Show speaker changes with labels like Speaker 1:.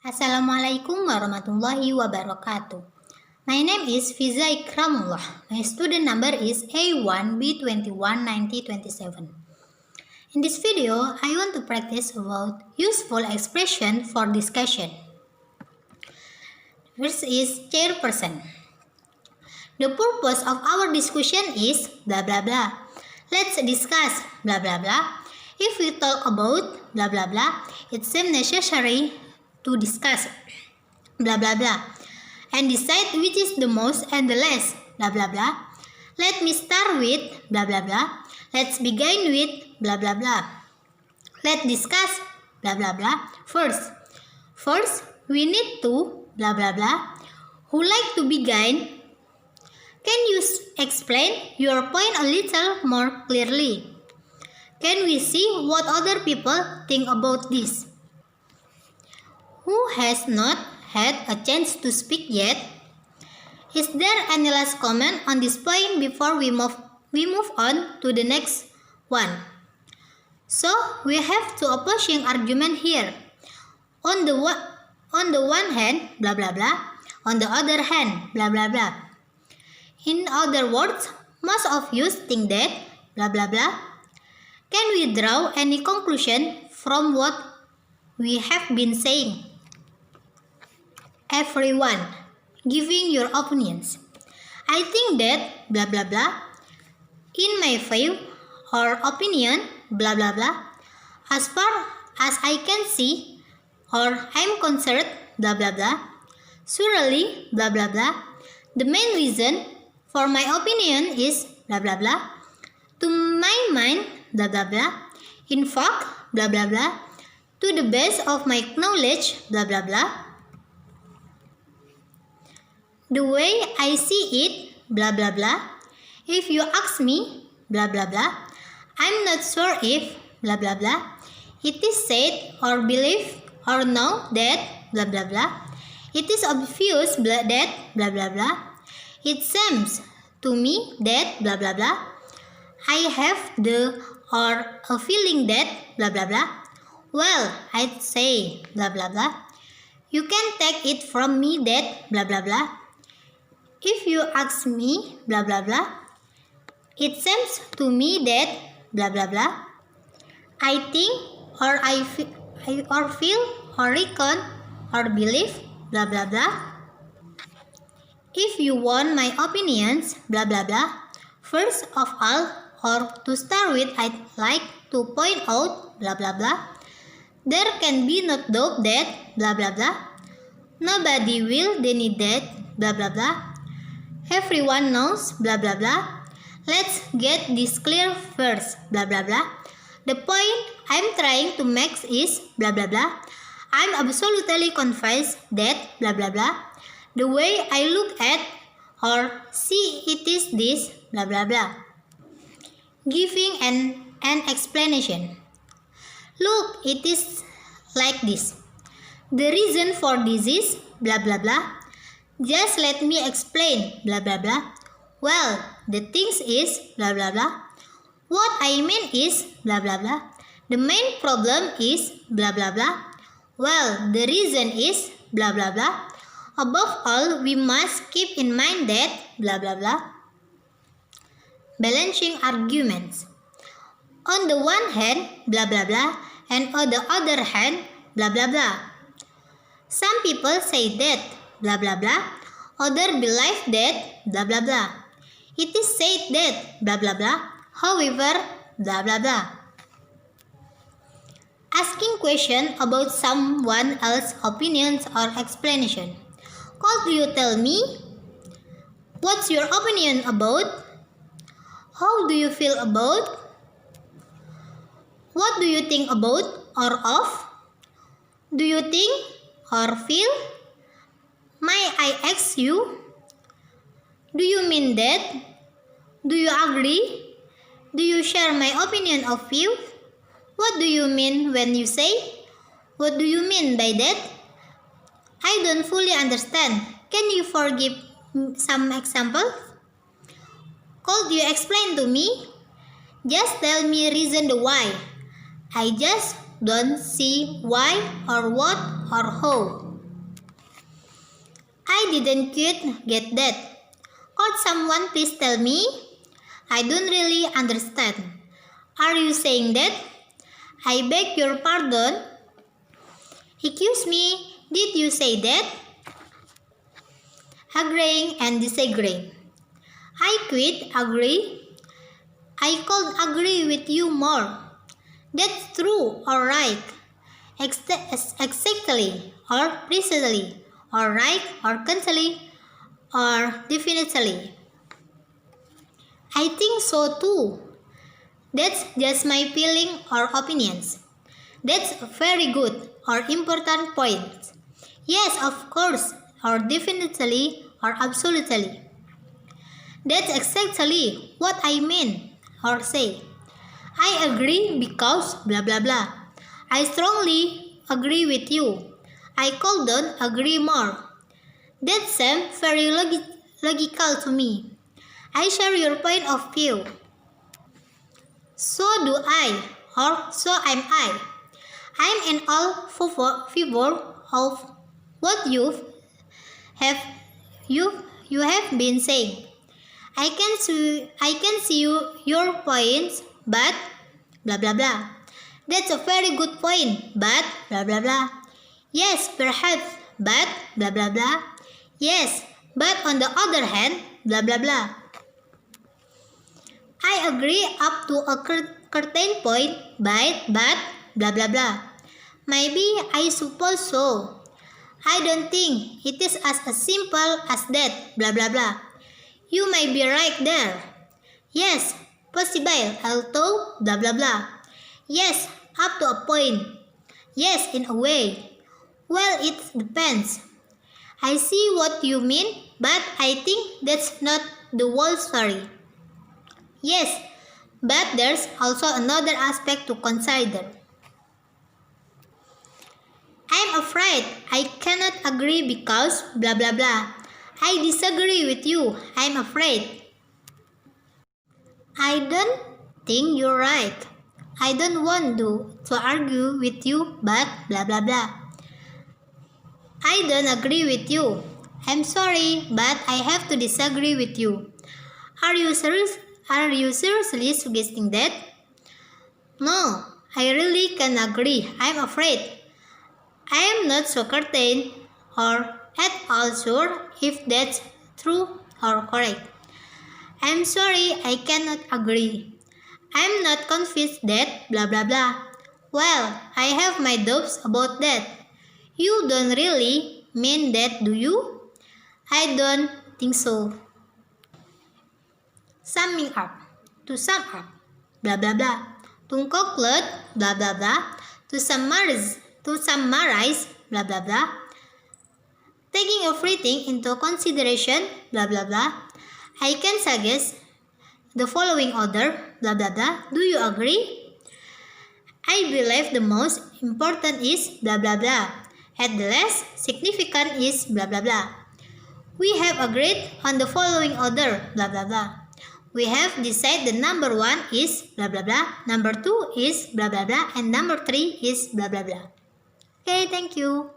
Speaker 1: Assalamualaikum warahmatullahi wabarakatuh. My name is Fiza Ikramullah. My student number is A1B219027. In this video, I want to practice about useful expression for discussion. First is chairperson. The purpose of our discussion is blah blah blah. Let's discuss blah blah blah. If we talk about blah blah blah, it seems necessary to discuss blah blah blah and decide which is the most and the less blah blah blah. Let me start with blah blah blah. Let's begin with blah blah blah. Let's discuss blah blah blah first. First, we need to blah blah blah. Who like to begin? Can you explain your point a little more clearly? Can we see what other people think about this? Who has not had a chance to speak yet? Is there any last comment on this point before we move on to the next one? So we have two opposing arguments here. On the one hand, blah blah blah. On the other hand, blah blah blah. In other words, most of you think that blah blah blah. Can we draw any conclusion from what we have been saying? Everyone, giving your opinions. I think that blah blah blah. In my view or opinion, blah blah blah. As far as I can see or I'm concerned, blah blah blah. Surely, blah blah blah. The main reason for my opinion is blah blah blah. To my mind, blah blah blah. In fact, blah blah blah. To the best of my knowledge, blah blah blah. The way I see it, blah blah blah. If you ask me, blah blah blah, I'm not sure if, blah blah blah, it is said or believed or know that, blah blah blah. It is obvious that, blah blah blah. It seems to me that, blah blah blah. I have the or a feeling that, blah blah blah. Well, I'd say, blah blah blah. You can take it from me that, blah blah blah. If you ask me, blah blah blah, it seems to me that, blah blah blah. I think or I feel or reckon or believe, blah blah blah. If you want my opinions, blah blah blah, first of all or to start with, I'd like to point out, blah blah blah. There can be no doubt that, blah blah blah. Nobody will deny that, blah blah blah. Everyone knows, blah blah blah. Let's get this clear first, blah blah blah. The point I'm trying to make is, blah blah blah. I'm absolutely convinced that, blah blah blah. The way I look at or see it is this, blah blah blah. Giving an explanation. Look, it is like this. The reason for this is, blah blah blah. Just let me explain, blah blah blah. Well, the thing is, blah blah blah. What I mean is, blah blah blah. The main problem is, blah blah blah. Well, the reason is, blah blah blah. Above all, we must keep in mind that, blah blah blah. Balancing arguments. On the one hand, blah blah blah, and on the other hand, blah blah blah. Some people say that, blah blah blah. Others believe that, blah blah blah. It is said that, blah blah blah. However, blah blah blah. Asking question about someone else's opinions or explanation. Could you tell me? What's your opinion about? How do you feel about? What do you think about or of? Do you think or feel? May I ask you? Do you mean that? Do you agree? Do you share my opinion of you? What do you mean when you say? What do you mean by that? I don't fully understand. Can you forgive some examples? Could you explain to me? Just tell me reason the why. I just don't see why or what or how. I didn't quite get that. Could someone please tell me? I don't really understand. Are you saying that? I beg your pardon? Excuse me, did you say that? Agreeing and disagreeing. I quit agree. I could agree with you more. That's true or right. Exactly or precisely or right or constantly or definitely. I think so too. That's just my feeling or opinions. That's very good or important point. Yes, of course, or definitely or absolutely. That's exactly what I mean or say. I agree because blah blah blah. I strongly agree with you. I couldn't agree more. That seems very logical to me. I share your point of view. So do I, or so am I. I'm in all favor of what have you have been saying. I can see your points, but blah blah blah. That's a very good point, but blah blah blah. Yes, perhaps, but blah blah blah. Yes, but on the other hand, blah blah blah. I agree up to a certain point, but blah blah blah. Maybe I suppose so. I don't think it is as simple as that, blah blah blah. You may be right there. Yes, possible, although blah blah blah. Yes, up to a point. Yes, in a way. Well, it depends. I see what you mean, but I think that's not the whole story. Yes, but there's also another aspect to consider. I'm afraid I cannot agree because blah blah blah. I disagree with you, I'm afraid. I don't think you're right. I don't want to argue with you, but blah blah blah. I don't agree with you. I'm sorry, but I have to disagree with you. Are you seriously suggesting that? No, I really can agree. I'm afraid. I am not so certain or at all sure if that's true or correct. I'm sorry, I cannot agree. I'm not convinced that blah blah blah. Well, I have my doubts about that. You don't really mean that, do you? I don't think so. Summing up. To sum up. Blah blah blah. To conclude. Blah blah blah. To summarize. Blah blah blah. Taking everything into consideration. Blah blah blah. I can suggest the following order. Blah blah blah. Do you agree? I believe the most important is blah blah blah. At the less significant is blah blah blah. We have agreed on the following order. Blah blah blah. We have decided the number 1 is blah blah blah, number 2 is blah blah blah, and number 3 is blah blah blah. Okay, thank you.